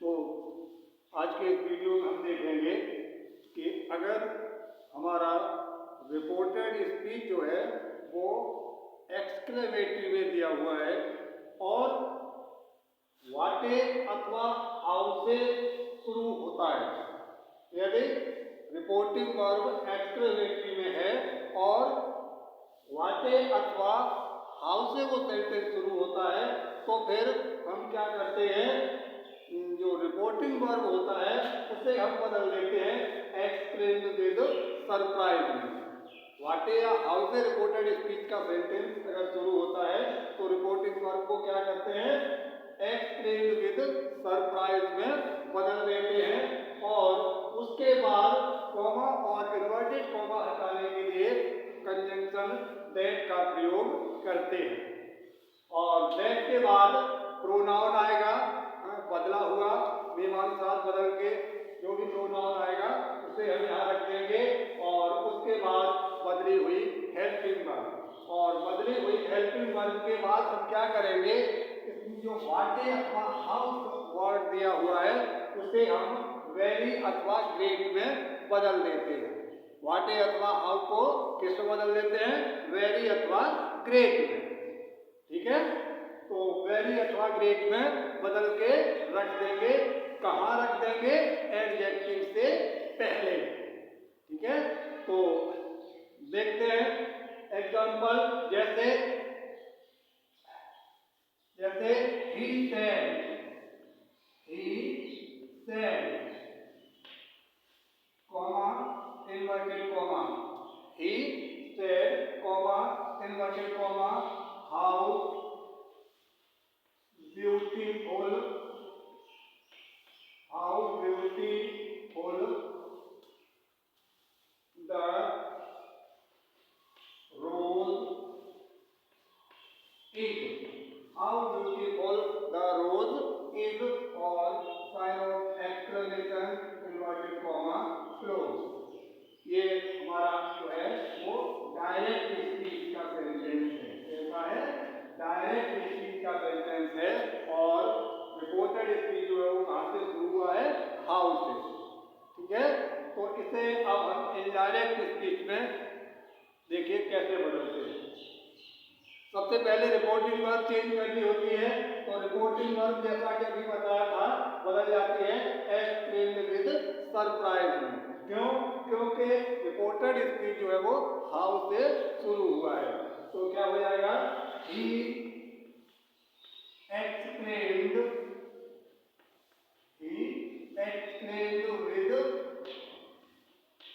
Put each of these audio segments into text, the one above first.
तो आज के इस वीडियो में हम देखेंगे कि अगर हमारा रिपोर्टेड स्पीच जो है वो एक्सक्लेमेटरी में दिया हुआ है और वाटे अथवा हाउ से शुरू होता है, यदि रिपोर्टिंग वर्ब एक्सक्लेमेटरी में है और वाटे अथवा हाउ से वो सेंटेंस शुरू होता है, तो फिर हम क्या करते हैं, जो रिपोर्टिंग वर्ब होता है उसे हम बदल देते हैं एक्सप्लेन विद सरप्राइज में। वाटे या हाउ से रिपोर्टेड स्पीच का सेंटेंस अगर शुरू होता है तो रिपोर्टिंग वर्ब को क्या करते हैं, एक्सप्लेन विद सरप्राइज में बदल देते हैं और उसके बाद कॉमा और इन्वर्टेड कॉमा हटाने के लिए कंजंक्शन दैट का प्रयोग करते हैं। और दैट के बाद प्रोनाउन आएगा, बदला हुआ नियमानुसार बदल के जो भी प्रोनाउन आएगा उसे हम यहाँ रख देंगे और उसके बाद बदली हुई हेल्पिंग वर्ब, और बदली हुई हेल्पिंग वर्ब के बाद हम क्या करेंगे, इसमें जो वाटे अथवा हाउ वर्ड दिया हुआ है उसे हम वेरी अथवा ग्रेट में बदल देते हैं। वाटे अथवा हाउ को किस में बदल देते हैं, वेरी अथवा ग्रेट में। ठीक है, तो वेरी अथवा ग्रेट में बदल के रख देंगे। कहाँ रख देंगे, एडजेक्टिव से पहले। ठीक है, तो देखते हैं एग्जांपल, जैसे he said comma inverted comma, he said comma inverted comma how beautiful the rose is, how beautiful the rose is, और sign of exclamation inverted comma close। ये हमारा जो है वो डायरेक्ट स्पीच का सेंटेंस है। कैसा है, डायरेक्ट स्पीच का सेंटेंस है और रिपोर्टेड स्पीच जो है वो कहाँ से शुरू हुआ है, हाउ से। ठीक है, तो इसे अब हम इनडायरेक्ट स्पीच में देखिए कैसे बदलते हैं। सबसे पहले रिपोर्टिंग वर्ब चेंज करनी होती है, तो रिपोर्टिंग वर्ब जैसा कि अभी बताया था बदल जाती है एक्सप्लेन विद सरप्राइज में। क्यों, क्योंकि रिपोर्टेड स्पीच जो है वो हाउ से शुरू हुआ है। तो क्या हो जाएगा, ही explained with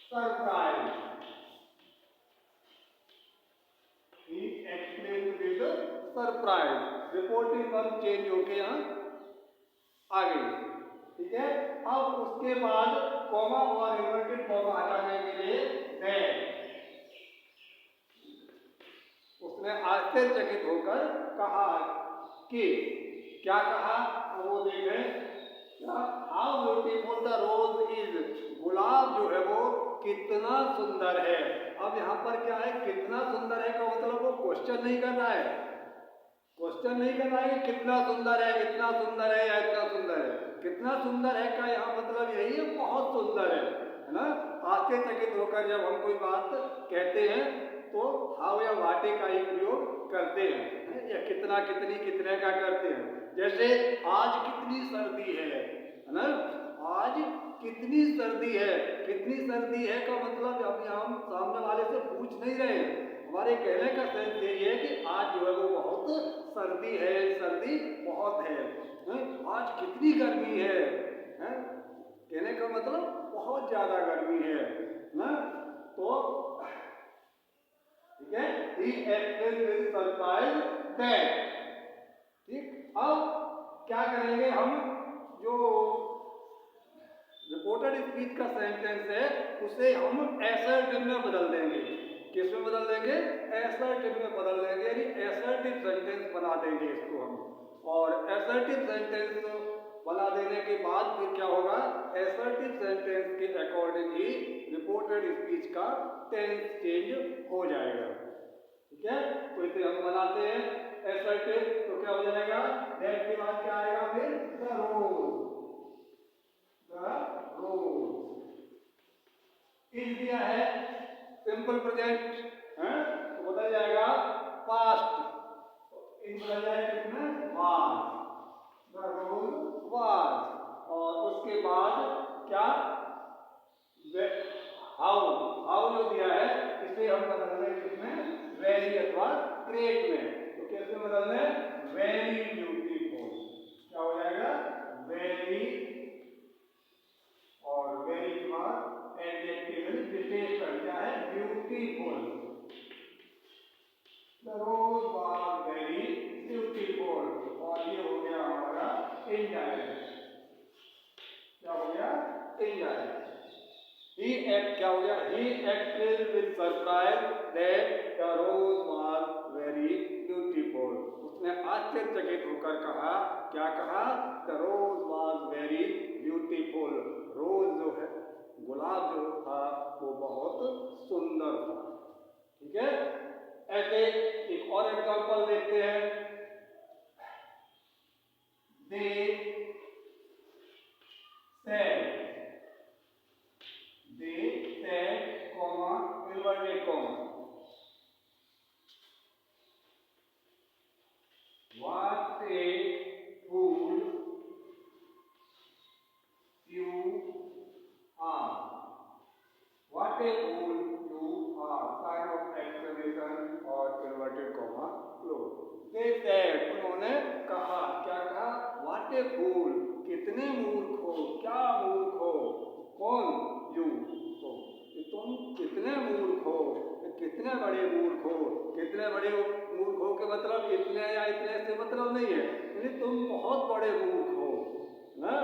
surprise, he explained with surprise. Reporting verb change होके यहाँ आ गई। ठीक है, अब उसके बाद कॉमा और इन्वर्टेड कॉमा हटाने के लिए दैट, उसने आश्चर्यचकित होकर कहा कि, क्या कहा वो देखें, how beautiful the rose is, गुलाब जो है वो कितना सुंदर है। अब यहाँ पर क्या है, कितना सुंदर है का मतलब वो क्वेश्चन नहीं करना है, क्वेश्चन नहीं करना है कि कितना सुंदर है, इतना सुंदर है या इतना सुंदर है। कितना सुंदर है का यहाँ मतलब यही है, बहुत सुंदर है ना। आश्चर्यचकित होकर जब हम कोई बात कहते हैं तो हाउ या वाटे का ही प्रयोग करते हैं, या कितना कितनी कितने का करते हैं। जैसे आज कितनी सर्दी है ना, आज कितनी सर्दी है। कितनी सर्दी है का मतलब अब हम सामने वाले से पूछ नहीं रहे हैं, हमारे कहने का सेंस यही है कि आज जो है वो बहुत सर्दी है, सर्दी बहुत है, आज कितनी गर्मी है, कहने का मतलब बहुत ज्यादा गर्मी है ना। तो ठीक है, he expressed with surprise that। ठीक, अब क्या करेंगे हम, जो रिपोर्टेड स्पीच का सेंटेंस है उसे हम असर्टिव में बदल देंगे। किस में बदल देंगे, असर्टिव में बदल देंगे, यानी असर्टिव सेंटेंस बना देंगे इसको हम। और असर्टिव सेंटेंस बना देने के बाद फिर क्या होगा, असर्टिव सेंटेंस के अकॉर्डिंग ही रिपोर्टेड स्पीच का टेंस चेंज हो जाएगा। ठीक है, तो इसे हम बनाते हैं असर्टिव, तो क्या हो जाएगा, दैट के बाद क्या आएगा, फिर द रोज। प्रेजेंट है तो बदल जाएगा पास्ट, इन बदल जाएगा किसमें वाज, द रोज वाज। और उसके बाद क्या हाउ, हाउ जो दिया है इसे हम बदल रहे हैं किसमें वेरी अथवा ग्रेट में। तो कैसे बदल रहे हैं वेरी ब्यूटीफुल, क्या हो जाएगा वेरी, और वेरी के बाद एडजेक्टिव विशेषण क्या है beautiful, the rose was very beautiful. और ये हो गया हमारा इनडायरेक्ट, क्या हो गया इनडायरेक्ट। क्या हो गया he acted with surprise that the rose was very beautiful. उसने आश्चर्यचकित होकर कहा, क्या कहा the rose was very beautiful, rose जो है गुलाब जो था वो बहुत सुंदर था। ठीक है, ऐसे एक और एग्जांपल देखते हैं। दे said, comma, inverted comma, what a fool you are, what a fool you are, sign of exclamation और inverted comma close। They said, उन्होंने कहा, क्या कहा what a fool, कितने मूर्ख हो, क्या मूर्ख हो, कौन यू हो, तुम कितने मूर्ख हो, कितने बड़े मूर्ख हो। कितने बड़े मूर्ख हो के मतलब इतने या इतने से मतलब नहीं है, यानी तुम बहुत बड़े मूर्ख हो ना।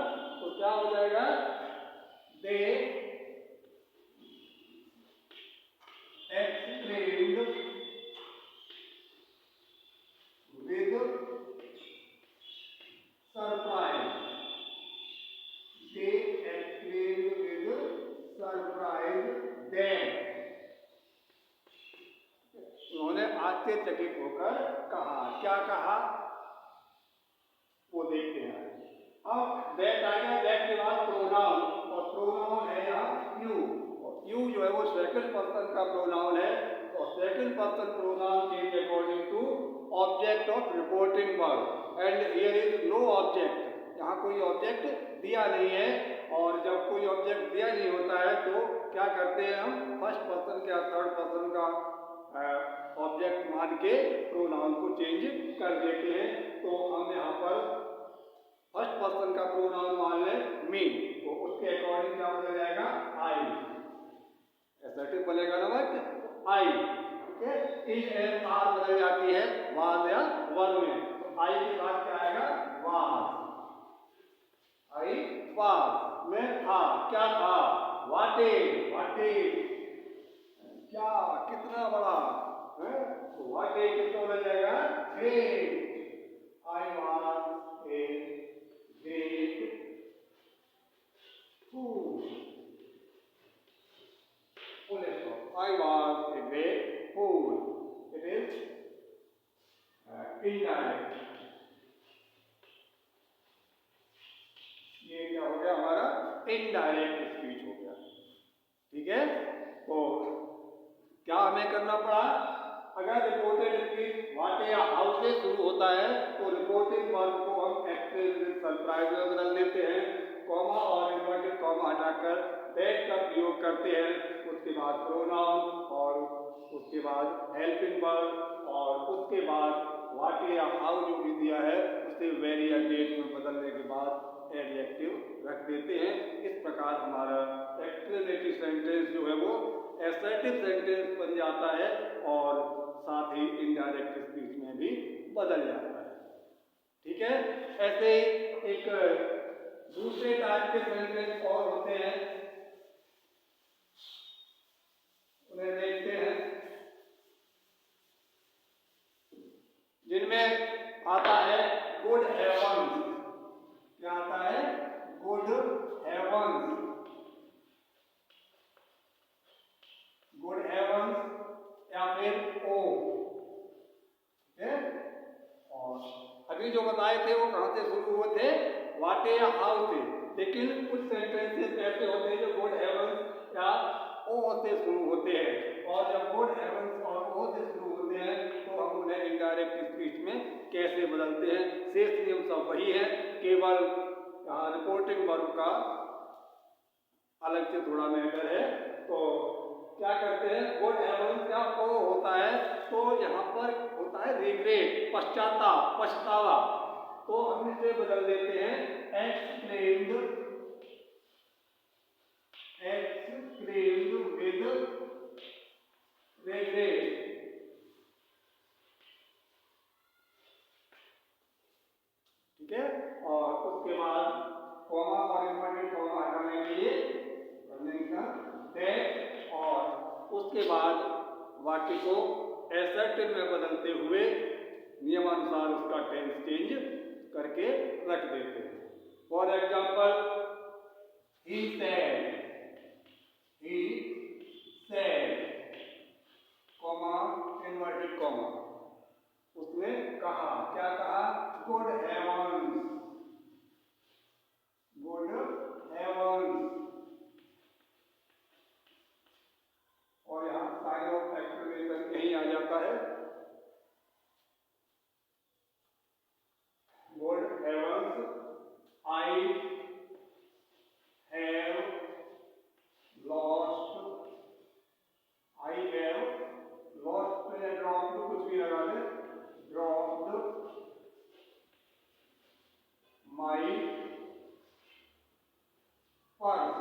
तो क्या हो जाएगा they exclaimed with surprise, they exclaimed with surprise that, उन्होंने आश्चर्यचकित होकर कहा, क्या कहा वो देखते हैं। अब दैट आ गया, दैट के बाद प्रोनाउन, और प्रोनाउन है यहाँ यू, यू जो है वो सेकंड पर्सन का प्रोनाउन है, और second person pronoun is according to object of reporting verb and here is no object, यहाँ कोई ऑब्जेक्ट दिया नहीं है। और जब कोई ऑब्जेक्ट दिया नहीं होता है तो क्या करते हैं हम फर्स्ट पर्सन या थर्ड पर्सन का ऑब्जेक्ट मान के प्रोनाउन को चेंज कर देते हैं। तो हम यहाँ पर फर्स्ट पर्सन का प्रोनाउन मान लें मी, तो उसके अकॉर्डिंग क्या बदल जाएगा आई, एसर्टिव बनेगा ना बट आई। ठीक है, इज एंड आर बदल जाती है वाज या वर में, तो आई के बाद क्या आएगा वाज, आई वाज में था, क्या था वाटे, वाटे क्या कितना बड़ा है, तो वाटे कितना बदल जाएगा great, I was a great fool, I was a great fool. It is indirect. ये क्या हो गया हमारा इनडायरेक्ट स्पीच हो गया। ठीक है, तो क्या हमें करना पड़ा, अगर रिपोर्टेड स्पीच व्हाट या हाउ से शुरू होता है तो रिपोर्टिंग वर्ब को हम एक्सप्रेस सरप्राइज में बदल देते हैं, कॉमा और इन्वर्टेड कॉमा हटाकर दैट का प्रयोग करते हैं, उसके बाद प्रोनाउन और उसके बाद हेल्पिंग वर्ब और उसके बाद व्हाट या हाउ जो भी दिया है उसे वेरी या डेट में बदलने के बाद एडजेक्टिव रख देते हैं। इस प्रकार हमारा एक्सप्लेनेटरी सेंटेंस जो है वो असर्टिव सेंटेंस बन जाता है और साथ ही इनडायरेक्ट स्पीच में भी बदल जाता है। ठीक है, ऐसे एक दूसरे टाइप के सेंटेंस और होते हैं, उन्हें देखते हैं, जिनमें आता है गुड हेवंस, क्या आता है गुड हेवंस, गुड हेवंस या फिर ओ। और अभी जो बताए थे वो कहां से शुरू हुए थे, वाटे या हाउ से, लेकिन कुछ सेंटेंसेस ऐसे होते हैं जो गुड हेवंस या ओ से शुरू होते हैं और जब गुड हेवंस और ओ से शुरू होते हैं तो हम उन्हें इनडायरेक्ट स्पीच में कैसे बदलते हैं। शेष नियम सब वही है, केवल यहाँ रिपोर्टिंग वर्ब का अलग से थोड़ा मैटर है। तो क्या करते हैं, गुड हेवंस या ओ होता है तो यहाँ पर होता है रिग्रेट, पश्चाताप, पछतावा, तो हम इसे बदल देते हैं एक्सक्लेम्ड विद रिग्रेट। ठीक है, और उसके बाद कॉमा और इन्वर्टेड कॉमा हटाने के लिए दैट, और उसके बाद वाक्य को एसर्टिव में बदलते हुए नियमानुसार उसका टेंस चेंज करके रख देते हैं। For example, he said, comma inverted comma, उसने कहा, क्या कहा, गुड हेवंस, और यहाँ साइन ऑफ एक्सक्लेमेशन यही आ जाता है, good heavens I have lost, पे ड्रॉप्ड कुछ भी लगा दे, dropped my purse,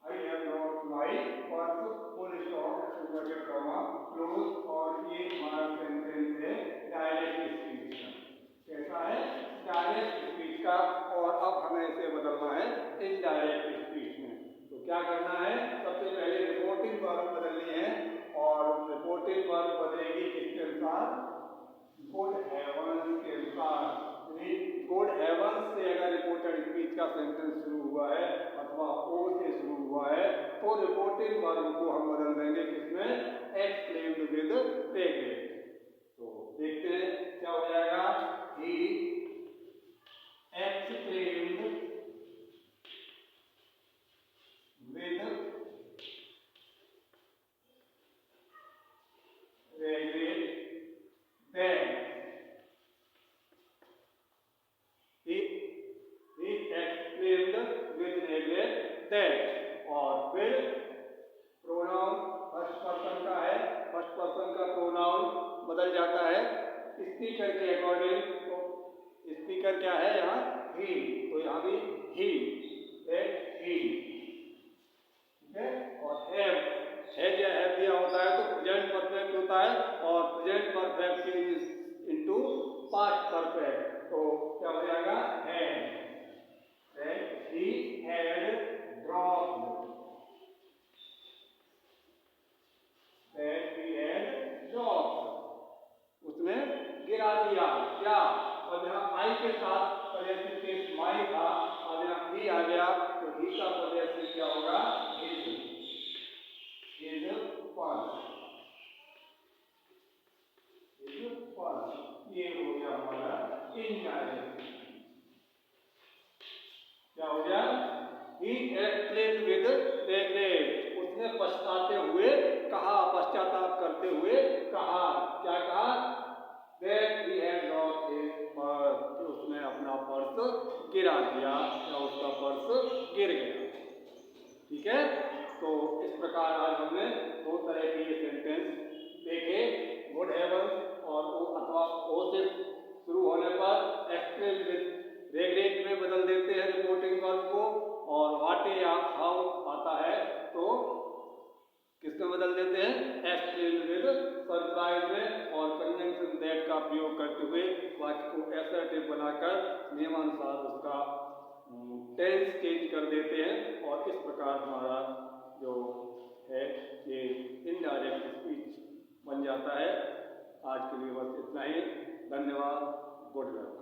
I have lost my purse, full stop, inverted comma, close. और ये हमारा सेंटेंस है डायरेक्ट स्पीच का। कैसा है, डायरेक्ट स्पीच का। और अब हमें इसे बदलना है इनडायरेक्ट स्पीच में। तो क्या करना है, सबसे पहले रिपोर्टिंग वर्ब बदलनी है, और रिपोर्टिंग वर्ब बदलेगी किसके अनुसार, गुड हेवंस के अनुसार। गुड हेवंस से अगर रिपोर्टेड स्पीच का सेंटेंस शुरू हुआ है अथवा ओ से शुरू हुआ है तो रिपोर्टिंग वर्ब को हम बदल देंगे किसमें, एक्सक्लेम्ड विद रिग्रेट। तो देखते हैं क्या हो जाएगा, he exclaimed with regret that, that, और फिर प्रोनाउन फर्स्ट पर्सन का है, फर्स्ट पर्सन का प्रोनाउन बदल जाता है स्पीकर के अकॉर्डिंग। तो स्पीकर क्या है यहाँ, ही, तो यहाँ भी ही, दैट ही। ठीक है, और हैव या हैव दिया होता है तो प्रेजेंट परफेक्ट होता है, और present perfect change into past perfect, तो क्या हो जाएगा, had, that he had dropped, that he had dropped, उसने गिरा दिया क्या, और यहाँ आई के साथ पॉजेसिव केस माई था और यहाँ ही आ गया तो ही का पॉजेसिव क्या होगा, his पर्स, ये हो गया हमारा इनडायरेक्ट। क्या हो गया, he exclaimed with regret, उसने पछताते हुए कहा, पश्चाताप करते हुए कहा, क्या कहा, that he had lost his purse, कि उसने अपना पर्स गिरा दिया या उसका पर्स गिर गया। ठीक है, तो इस प्रकार आज हमने दो तरह के ये सेंटेंस देखे, गुड हेवंस और ओ अथवा ओ से शुरू होने पर एक्सक्लेम विद रिग्रेट में बदल देते हैं रिपोर्टिंग वर्ब को, और व्हाट या हाउ आता है तो किसमें बदल देते हैं, एक्सक्लेम विद सरप्राइज में, और कंजंक्शन दैट का प्रयोग करते हुए वाक्य को असर्टिव बनाकर नियमानुसार उसका टेंस चेंज कर देते हैं, और इस प्रकार हमारा जो है ये इनडायरेक्ट स्पीच बन जाता है। आज के लिए बस इतना ही, धन्यवाद, गुड लक।